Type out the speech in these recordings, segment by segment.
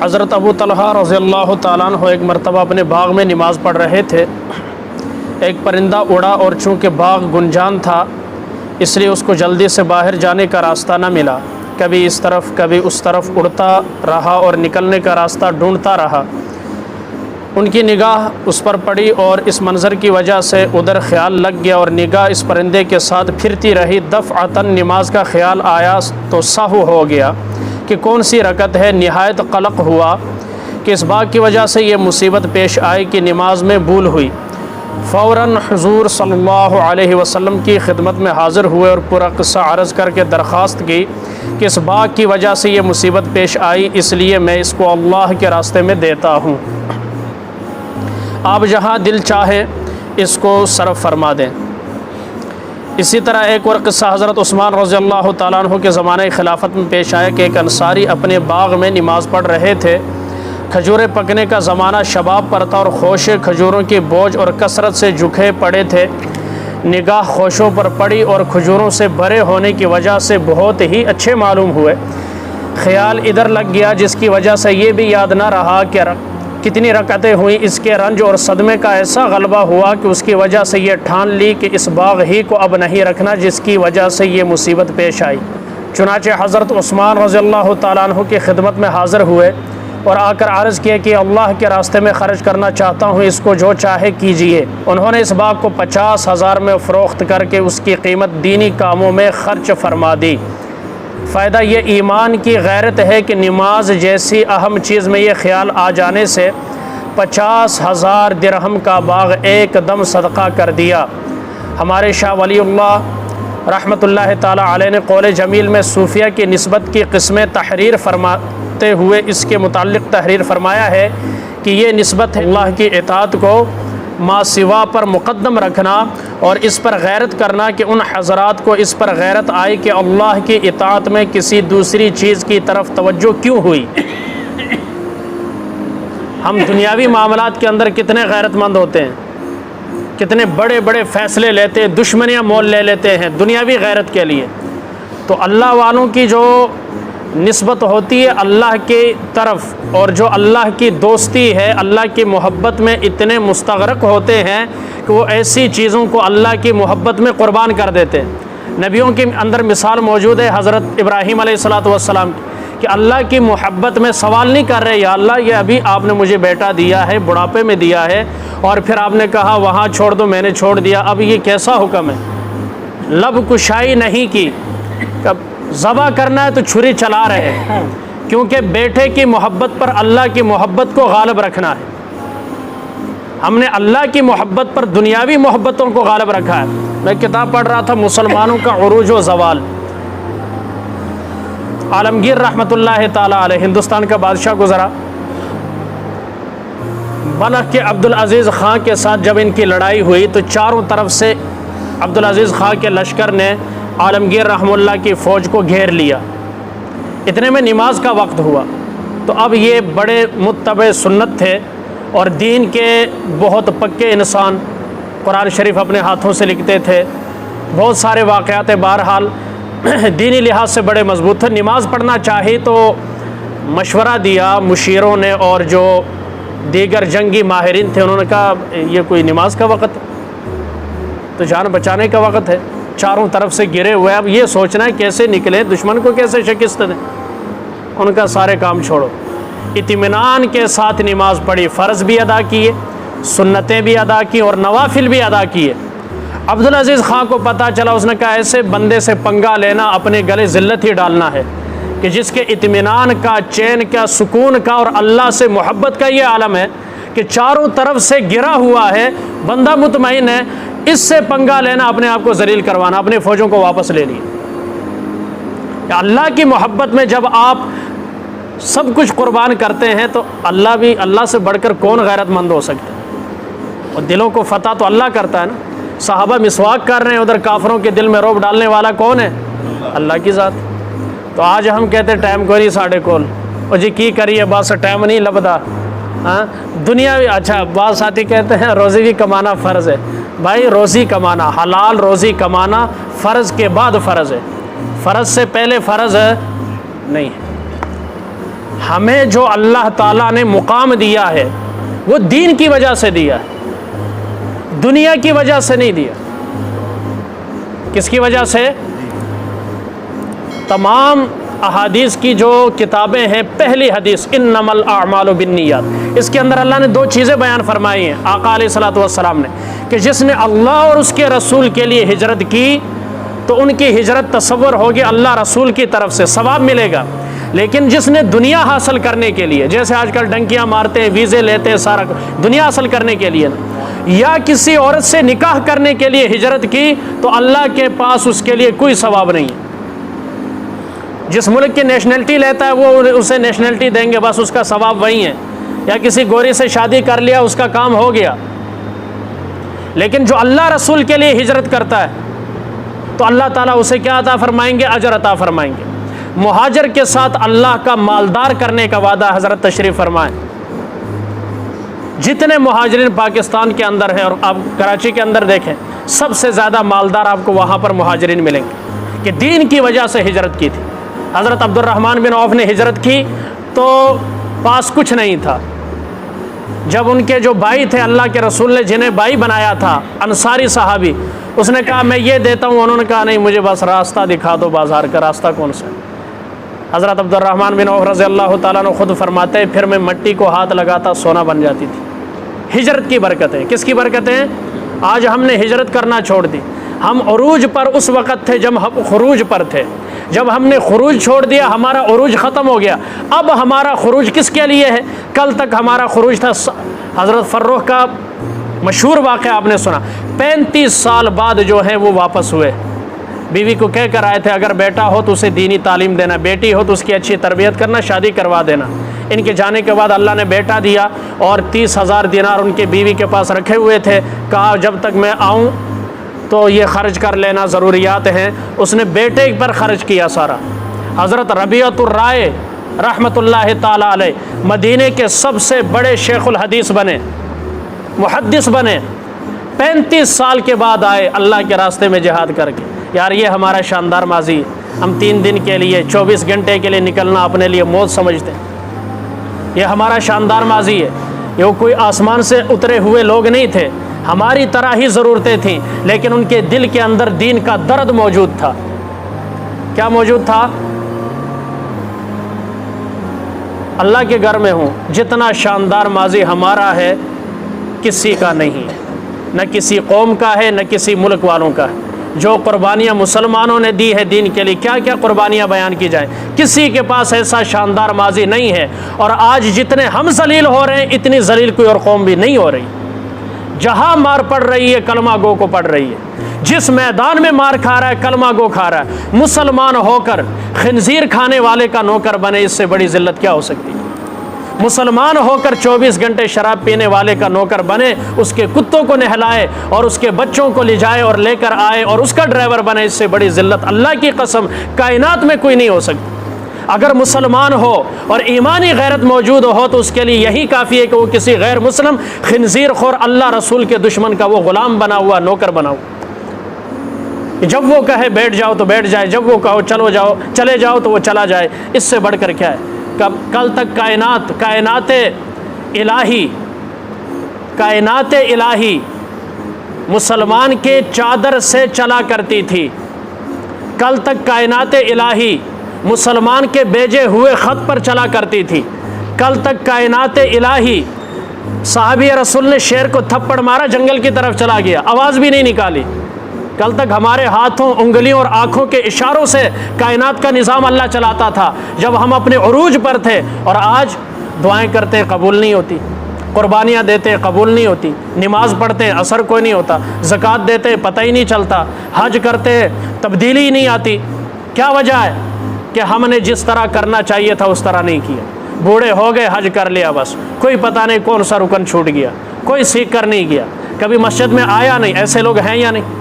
حضرت ابو طلحہ رضی اللہ تعالیٰ عنہ ایک مرتبہ اپنے باغ میں نماز پڑھ رہے تھے۔ ایک پرندہ اڑا اور چونکہ باغ گنجان تھا اس لیے اس کو جلدی سے باہر جانے کا راستہ نہ ملا۔ کبھی اس طرف کبھی اس طرف اڑتا رہا اور نکلنے کا راستہ ڈھونڈتا رہا۔ ان کی نگاہ اس پر پڑی اور اس منظر کی وجہ سے ادھر خیال لگ گیا اور نگاہ اس پرندے کے ساتھ پھرتی رہی۔ دفعتاً نماز کا خیال آیا تو سہو ہو گیا کہ کون سی رکعت ہے۔ نہایت قلق ہوا کہ اس بات کی وجہ سے یہ مصیبت پیش آئی کہ نماز میں بھول ہوئی۔ فوراً حضور صلی اللہ علیہ وسلم کی خدمت میں حاضر ہوئے اور پورا قصہ عرض کر کے درخواست کی کہ اس بات کی وجہ سے یہ مصیبت پیش آئی، اس لیے میں اس کو اللہ کے راستے میں دیتا ہوں، آپ جہاں دل چاہے اس کو صرف فرما دیں۔ اسی طرح ایک اور قصہ حضرت عثمان رضی اللہ تعالیٰ عنہ کے زمانہ خلافت میں پیش آیا کہ ایک انصاری اپنے باغ میں نماز پڑھ رہے تھے۔ کھجوریں پکنے کا زمانہ شباب پر تھا اور خوشے کھجوروں کی بوجھ اور کثرت سے جھکے پڑے تھے۔ نگاہ خوشوں پر پڑی اور کھجوروں سے بھرے ہونے کی وجہ سے بہت ہی اچھے معلوم ہوئے۔ خیال ادھر لگ گیا جس کی وجہ سے یہ بھی یاد نہ رہا کہ کتنی رکعتیں ہوئیں۔ اس کے رنج اور صدمے کا ایسا غلبہ ہوا کہ اس کی وجہ سے یہ ٹھان لی کہ اس باغ ہی کو اب نہیں رکھنا، جس کی وجہ سے یہ مصیبت پیش آئی۔ چنانچہ حضرت عثمان رضی اللہ تعالیٰ عنہ کی خدمت میں حاضر ہوئے اور آ کر عرض کیا کہ اللہ کے راستے میں خرچ کرنا چاہتا ہوں، اس کو جو چاہے کیجیے۔ انہوں نے اس باغ کو 50,000 میں فروخت کر کے اس کی قیمت دینی کاموں میں خرچ فرما دی۔ فائدہ یہ ایمان کی غیرت ہے کہ نماز جیسی اہم چیز میں یہ خیال آ جانے سے 50,000 درہم کا باغ ایک دم صدقہ کر دیا۔ ہمارے شاہ ولی اللہ رحمۃ اللہ تعالیٰ علیہ نے قول جمیل میں صوفیہ کی نسبت کی قسمیں تحریر فرماتے ہوئے اس کے متعلق تحریر فرمایا ہے کہ یہ نسبت اللہ کی اطاعت کو ما سوا پر مقدم رکھنا اور اس پر غیرت کرنا کہ ان حضرات کو اس پر غیرت آئی کہ اللہ کی اطاعت میں کسی دوسری چیز کی طرف توجہ کیوں ہوئی۔ ہم دنیاوی معاملات کے اندر کتنے غیرت مند ہوتے ہیں، کتنے بڑے بڑے فیصلے لیتے ہیں، دشمنیاں مول لے لیتے ہیں دنیاوی غیرت کے لیے۔ تو اللہ والوں کی جو نسبت ہوتی ہے اللہ کی طرف اور جو اللہ کی دوستی ہے، اللہ کی محبت میں اتنے مستغرق ہوتے ہیں کہ وہ ایسی چیزوں کو اللہ کی محبت میں قربان کر دیتے ہیں۔ نبیوں کے اندر مثال موجود ہے حضرت ابراہیم علیہ السلام کی کہ اللہ کی محبت میں سوال نہیں کر رہے، یا اللہ یہ ابھی آپ نے مجھے بیٹا دیا ہے، بڑھاپے میں دیا ہے، اور پھر آپ نے کہا وہاں چھوڑ دو، میں نے چھوڑ دیا، اب یہ کیسا حکم ہے۔ لب کشائی نہیں کی، ذبح کرنا ہے تو چھری چلا رہے ہیں، کیونکہ بیٹے کی محبت پر اللہ کی محبت کو غالب رکھنا ہے۔ ہم نے اللہ کی محبت پر دنیاوی محبتوں کو غالب رکھا ہے۔ میں کتاب پڑھ رہا تھا مسلمانوں کا عروج و زوال، عالمگیر رحمۃ اللہ تعالیٰ علیہ، ہندوستان کا بادشاہ گزرا۔ بلخ کے عبدالعزیز خان کے ساتھ جب ان کی لڑائی ہوئی تو چاروں طرف سے عبدالعزیز خان کے لشکر نے عالمگیر رحمہ اللہ کی فوج کو گھیر لیا۔ اتنے میں نماز کا وقت ہوا، تو اب یہ بڑے متبع سنت تھے اور دین کے بہت پکے انسان، قرآن شریف اپنے ہاتھوں سے لکھتے تھے، بہت سارے واقعات بہرحال دینی لحاظ سے بڑے مضبوط تھے۔ نماز پڑھنا چاہی تو مشورہ دیا مشیروں نے، اور جو دیگر جنگی ماہرین تھے انہوں نے کہا یہ کوئی نماز کا وقت ہے، تو جان بچانے کا وقت ہے، چاروں طرف سے گرے ہوئے، اب یہ سوچنا ہے کیسے نکلے، دشمن کو کیسے شکست دیں۔ ان کا سارے کام چھوڑو، اطمینان کے ساتھ نماز پڑھی، فرض بھی ادا کیے، سنتیں بھی ادا کی اور نوافل بھی ادا کیے۔ عبدالعزیز خان کو پتہ چلا، اس نے کہا ایسے بندے سے پنگا لینا اپنے گلے ذلت ہی ڈالنا ہے کہ جس کے اطمینان کا، چین کا، سکون کا اور اللہ سے محبت کا یہ عالم ہے کہ چاروں طرف سے گرا ہوا ہے، بندہ مطمئن ہے، اس سے پنگا لینا اپنے آپ کو ذلیل کروانا، اپنے فوجوں کو واپس لے لی۔ اللہ کی محبت میں جب آپ سب کچھ قربان کرتے ہیں تو اللہ سے بڑھ کر کون غیرت مند ہو سکتا ہے؟ اور دلوں کو فتح تو اللہ کرتا ہے نا۔ صحابہ مسواک کر رہے ہیں، ادھر کافروں کے دل میں رعب ڈالنے والا کون ہے؟ اللہ کی ذات۔ تو آج ہم کہتے ہیں ٹائم کو نہیں ساڑھے کول، اور جی کی کریے بس ٹائم نہیں لبدا۔ ہاں دنیا بھی اچھا، بعض ساتھی کہتے ہیں روزی بھی کمانا فرض ہے۔ بھائی روزی کمانا، حلال روزی کمانا فرض کے بعد فرض ہے، فرض سے پہلے فرض نہیں ہے۔ ہمیں جو اللہ تعالیٰ نے مقام دیا ہے وہ دین کی وجہ سے دیا ہے، دنیا کی وجہ سے نہیں دیا۔ کس کی وجہ سے؟ تمام احادیث کی جو کتابیں ہیں، پہلی حدیث انما الاعمال بالنیات، اس کے اندر اللہ نے دو چیزیں بیان فرمائی ہیں آقا علیہ الصلوۃ والسلام نے، کہ جس نے اللہ اور اس کے رسول کے لیے ہجرت کی تو ان کی ہجرت تصور ہوگی اللہ رسول کی طرف سے، ثواب ملے گا۔ لیکن جس نے دنیا حاصل کرنے کے لیے، جیسے آج کل ڈنکیاں مارتے ہیں، ویزے لیتے ہیں، سارا دنیا حاصل کرنے کے لیے، یا کسی عورت سے نکاح کرنے کے لیے ہجرت کی تو اللہ کے پاس اس کے لیے کوئی ثواب نہیں ہے۔ جس ملک کی نیشنلٹی لیتا ہے وہ اسے نیشنلٹی دیں گے، بس اس کا ثواب وہی ہے، یا کسی گوری سے شادی کر لیا اس کا کام ہو گیا۔ لیکن جو اللہ رسول کے لیے ہجرت کرتا ہے تو اللہ تعالیٰ اسے کیا عطا فرمائیں گے؟ اجر عطا فرمائیں گے۔ مہاجر کے ساتھ اللہ کا مالدار کرنے کا وعدہ حضرت تشریف فرمائیں۔ جتنے مہاجرین پاکستان کے اندر ہیں، اور آپ کراچی کے اندر دیکھیں، سب سے زیادہ مالدار آپ کو وہاں پر مہاجرین ملیں گے کہ دین کی وجہ سے ہجرت کی تھی۔ حضرت عبد الرحمن بن عوف نے ہجرت کی تو پاس کچھ نہیں تھا، جب ان کے جو بھائی تھے اللہ کے رسول نے جنہیں بھائی بنایا تھا، انصاری صحابی، اس نے کہا میں یہ دیتا ہوں، انہوں نے کہا نہیں، مجھے بس راستہ دکھا دو بازار کا، راستہ کون سا ہے؟ حضرت عبد الرحمن بن عوف رضی اللہ تعالیٰ عنہ خود فرماتے ہیں پھر میں مٹی کو ہاتھ لگاتا سونا بن جاتی تھی۔ ہجرت کی برکتیں، کس کی برکتیں؟ آج ہم نے ہجرت کرنا چھوڑ دی۔ ہم عروج پر اس وقت تھے جب ہم خروج پر تھے، جب ہم نے خروج چھوڑ دیا ہمارا عروج ختم ہو گیا۔ اب ہمارا خروج کس کے لیے ہے؟ کل تک ہمارا خروج تھا، حضرت فروخ کا مشہور واقعہ آپ نے سنا، 35 سال بعد جو ہے وہ واپس ہوئے، بیوی کو کہہ کر آئے تھے اگر بیٹا ہو تو اسے دینی تعلیم دینا، بیٹی ہو تو اس کی اچھی تربیت کرنا، شادی کروا دینا۔ ان کے جانے کے بعد اللہ نے بیٹا دیا اور 30,000 دینار ان کے بیوی کے پاس رکھے ہوئے تھے، کہا جب تک میں آؤں تو یہ خرچ کر لینا، ضروریات ہیں۔ اس نے بیٹے پر خرچ کیا سارا۔ حضرت ربیعۃ الرائے رحمۃ اللہ تعالی علیہ مدینے کے سب سے بڑے شیخ الحدیث بنے، محدث بنے، 35 سال کے بعد آئے اللہ کے راستے میں جہاد کر کے۔ یار یہ ہمارا شاندار ماضی ہے، ہم 3 دن کے لیے 24 گھنٹے کے لیے نکلنا اپنے لیے موت سمجھتے ہیں۔ یہ ہمارا شاندار ماضی ہے، یہ کوئی آسمان سے اترے ہوئے لوگ نہیں تھے، ہماری طرح ہی ضرورتیں تھیں، لیکن ان کے دل کے اندر دین کا درد موجود تھا۔ کیا موجود تھا؟ اللہ کے گھر میں ہوں، جتنا شاندار ماضی ہمارا ہے کسی کا نہیں ہے، نہ کسی قوم کا ہے، نہ کسی ملک والوں کا ہے۔ جو قربانیاں مسلمانوں نے دی ہے دین کے لیے، کیا کیا قربانیاں بیان کی جائیں، کسی کے پاس ایسا شاندار ماضی نہیں ہے۔ اور آج جتنے ہم ذلیل ہو رہے ہیں اتنی ذلیل کوئی اور قوم بھی نہیں ہو رہی۔ جہاں مار پڑ رہی ہے کلمہ گو کو پڑ رہی ہے، جس میدان میں مار کھا رہا ہے کلمہ گو کھا رہا ہے۔ مسلمان ہو کر خنزیر کھانے والے کا نوکر بنے، اس سے بڑی ذلت کیا ہو سکتی ہے؟ مسلمان ہو کر 24 گھنٹے شراب پینے والے کا نوکر بنے، اس کے کتوں کو نہلائے اور اس کے بچوں کو لے جائے اور لے کر آئے اور اس کا ڈرائیور بنے، اس سے بڑی ذلت اللہ کی قسم کائنات میں کوئی نہیں ہو سکتی۔ اگر مسلمان ہو اور ایمانی غیرت موجود ہو تو اس کے لیے یہی کافی ہے کہ وہ کسی غیر مسلم خنزیر خور اللہ رسول کے دشمن کا وہ غلام بنا ہوا، نوکر بنا ہوا، جب وہ کہے بیٹھ جاؤ تو بیٹھ جائے، جب وہ کہو چلے جاؤ تو وہ چلا جائے۔ اس سے بڑھ کر کیا ہے؟ کل تک کائنات الہی مسلمان کے چادر سے چلا کرتی تھی۔ کل تک کائنات الہی مسلمان کے بھیجے ہوئے خط پر چلا کرتی تھی۔ کل تک کائنات الہی صحابی رسول نے شیر کو تھپڑ مارا، جنگل کی طرف چلا گیا، آواز بھی نہیں نکالی۔ کل تک ہمارے ہاتھوں، انگلیوں اور آنکھوں کے اشاروں سے کائنات کا نظام اللہ چلاتا تھا جب ہم اپنے عروج پر تھے، اور آج دعائیں کرتے قبول نہیں ہوتی، قربانیاں دیتے قبول نہیں ہوتی، نماز پڑھتے اثر کوئی نہیں ہوتا، زکوٰۃ دیتے پتہ ہی نہیں چلتا، حج کرتے تبدیلی ہی نہیں آتی۔ کیا وجہ ہے؟ کہ ہم نے جس طرح کرنا چاہیے تھا اس طرح نہیں کیا۔ بوڑھے ہو گئے، حج کر لیا، بس کوئی پتہ نہیں کون سا رکن چھوٹ گیا، کوئی سیکھ کر نہیں گیا، کبھی مسجد میں آیا نہیں۔ ایسے لوگ ہیں یا نہیں؟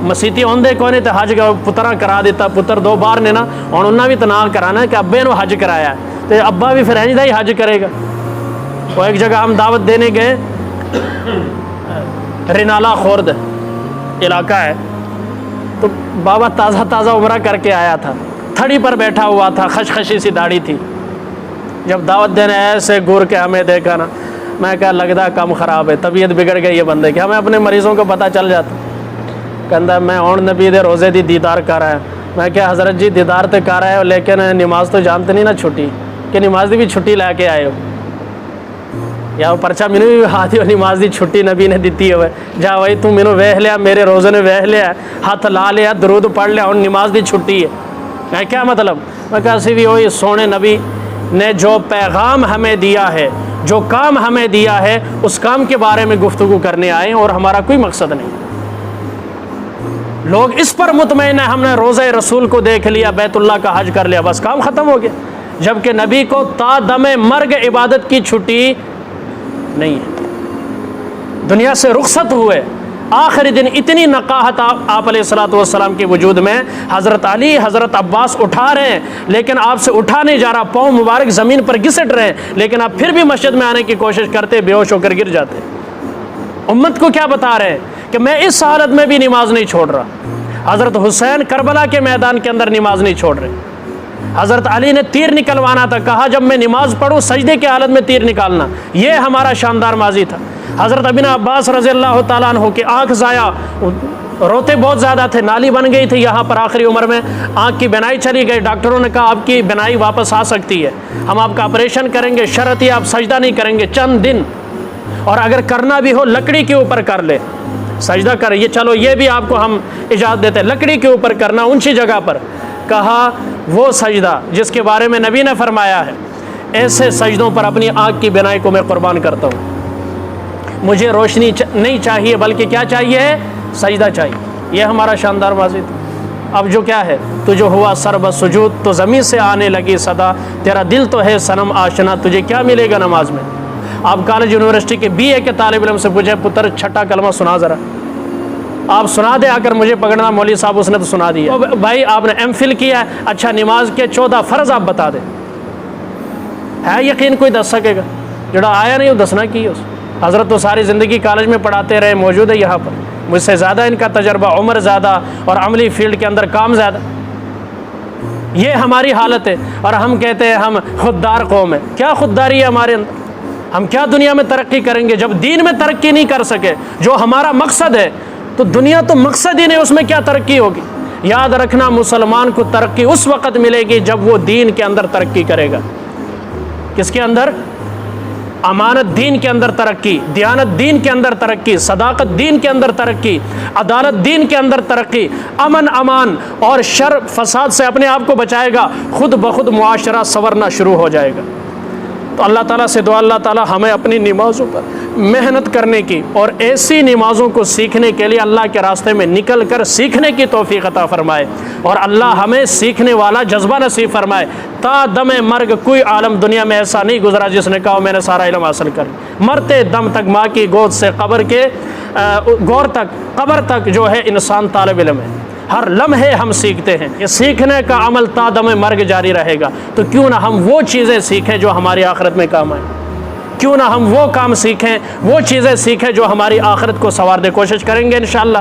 مسیتی ہوندے کوئی تو حج پترا کرا دیتا، پتر 2 بار نے نا، اور انہوں نے بھی تو نہ کرانا ہے کہ ابے نے حج کرایا ہے، تو ابا بھی پھر اینجدہ ہی حج کرے گا۔ وہ ایک جگہ ہم دعوت دینے گئے، رنالا خورد علاقہ ہے، تو بابا تازہ عمرہ کر کے آیا تھا، تھڑی پر بیٹھا ہوا تھا، خشخشی سی داڑھی تھی، جب دعوت دینے ایسے گور کے ہمیں دیکھا نا، میں کہا لگتا کم خراب ہے، طبیعت بگڑ گئی ہے بندے کی. ہمیں اپنے مریضوں کو پتہ چل جاتا. کہندا میں ہون نبی دے روزے دی دیدار کر رہا ہے. میں کہا حضرت جی دیدار تو کر رہے ہو لیکن نماز تو جانتے نہیں نا چھٹی، کہ نماز دی بھی چھٹی لے کے آئے ہو، یا وہ پرچہ مینو بھی ہاتھ ہو نماز دی چھٹی نبی نے دیتی ہوئے، جا وہی تو مینو ویہ لیا، میرے روزے نے ویہ لیا، ہاتھ لا لیا، درود پڑھ لیا، اور نماز دی چھٹی ہے. میں کیا مطلب؟ میں کہا اسی بھی وہی سونے نبی نے جو پیغام ہمیں دیا ہے، جو کام ہمیں دیا ہے، اس کام کے بارے میں گفتگو کرنے آئے اور ہمارا کوئی مقصد نہیں. لوگ اس پر مطمئن ہیں ہم نے روزہ رسول کو دیکھ لیا، بیت اللہ کا حج کر لیا، بس کام ختم ہو گیا. جبکہ نبی کو تا دم مرگ عبادت کی چھٹی نہیں ہے. دنیا سے رخصت ہوئے آخری دن اتنی نقاہت آپ علیہ الصلوۃ والسلام کے وجود میں، حضرت علی حضرت عباس اٹھا رہے ہیں لیکن آپ سے اٹھا نہیں جا رہا، پاؤں مبارک زمین پر گھسٹ رہے ہیں، لیکن آپ پھر بھی مسجد میں آنے کی کوشش کرتے، بے ہوش ہو کر گر جاتے. امت کو کیا بتا رہے ہیں کہ میں اس حالت میں بھی نماز نہیں چھوڑ رہا. حضرت حسین کربلا کے میدان کے اندر نماز نہیں چھوڑ رہے. حضرت علی نے تیر نکلوانا تھا، کہا جب میں نماز پڑھوں سجدے کی حالت میں تیر نکالنا. یہ ہمارا شاندار ماضی تھا. حضرت ابن عباس رضی اللہ تعالیٰ عنہ کی آنکھ ضائع، روتے بہت زیادہ تھے، نالی بن گئی تھی یہاں پر آخری عمر میں، آنکھ کی بینائی چلی گئی. ڈاکٹروں نے کہا آپ کی بینائی واپس آ سکتی ہے، ہم آپ کا آپریشن کریں گے، شرط یہ آپ سجدہ نہیں کریں گے چند دن، اور اگر کرنا بھی ہو لکڑی کے اوپر کر لے، سجدہ کر. یہ چلو یہ بھی آپ کو ہم اجازت دیتے، لکڑی کے اوپر کرنا اونچی جگہ پر. کہا وہ سجدہ جس کے بارے میں نبی نے فرمایا ہے، ایسے سجدوں پر اپنی آنکھ کی بینائی کو میں قربان کرتا ہوں. مجھے روشنی نہیں چاہیے بلکہ کیا چاہیے ہے؟ سجدہ چاہیے. یہ ہمارا شاندار ماضی تھا. اب جو کیا ہے، تو جو ہوا سرب سجود تو زمین سے آنے لگی صدا، تیرا دل تو ہے صنم آشنا، تجھے کیا ملے گا نماز میں. آپ کالج یونیورسٹی کے بی اے کے طالب علم سے پوچھے پتر چھٹا کلمہ سنا ذرا، آپ سنا دے، آ کر مجھے پکڑنا مولوی صاحب اس نے تو سنا دیا. بھائی آپ نے ایم فل کیا ہے، اچھا نماز کے 14 فرض آپ بتا دیں. ہے یقین کوئی دس سکے گا؟ جڑا آیا نہیں وہ دسنا کی ہے. حضرت تو ساری زندگی کالج میں پڑھاتے رہے، موجود ہے یہاں پر، مجھ سے زیادہ ان کا تجربہ، عمر زیادہ اور عملی فیلڈ کے اندر کام زیادہ. یہ ہماری حالت ہے اور ہم کہتے ہیں ہم خوددار قوم ہیں. کیا خودداری ہے ہمارے اندر؟ ہم کیا دنیا میں ترقی کریں گے جب دین میں ترقی نہیں کر سکے؟ جو ہمارا مقصد ہے، تو دنیا تو مقصد ہی نہیں، اس میں کیا ترقی ہوگی؟ یاد رکھنا مسلمان کو ترقی اس وقت ملے گی جب وہ دین کے اندر ترقی کرے گا. کس کے اندر؟ امانت دین کے اندر ترقی، دیانت دین کے اندر ترقی، صداقت دین کے اندر ترقی، عدالت دین کے اندر ترقی، امن امان اور شر فساد سے اپنے آپ کو بچائے گا، خود بخود معاشرہ سنورنا شروع ہو جائے گا. تو اللہ تعالیٰ سے دعا اللہ تعالیٰ ہمیں اپنی نمازوں پر محنت کرنے کی اور ایسی نمازوں کو سیکھنے کے لیے اللہ کے راستے میں نکل کر سیکھنے کی توفیق عطا فرمائے، اور اللہ ہمیں سیکھنے والا جذبہ نصیب فرمائے. تا دم مرگ کوئی عالم دنیا میں ایسا نہیں گزرا جس نے کہا میں نے سارا علم حاصل کر. مرتے دم تک ماں کی گود سے قبر کے گور تک، قبر تک جو ہے انسان طالب علم ہے. ہر لمحے ہم سیکھتے ہیں. یہ سیکھنے کا عمل تا دم مرگ جاری رہے گا. تو کیوں نہ ہم وہ چیزیں سیکھیں جو ہماری آخرت میں کام آئیں، کیوں نہ ہم وہ کام سیکھیں، وہ چیزیں سیکھیں جو ہماری آخرت کو سنوار دے. کوشش کریں گے انشاءاللہ.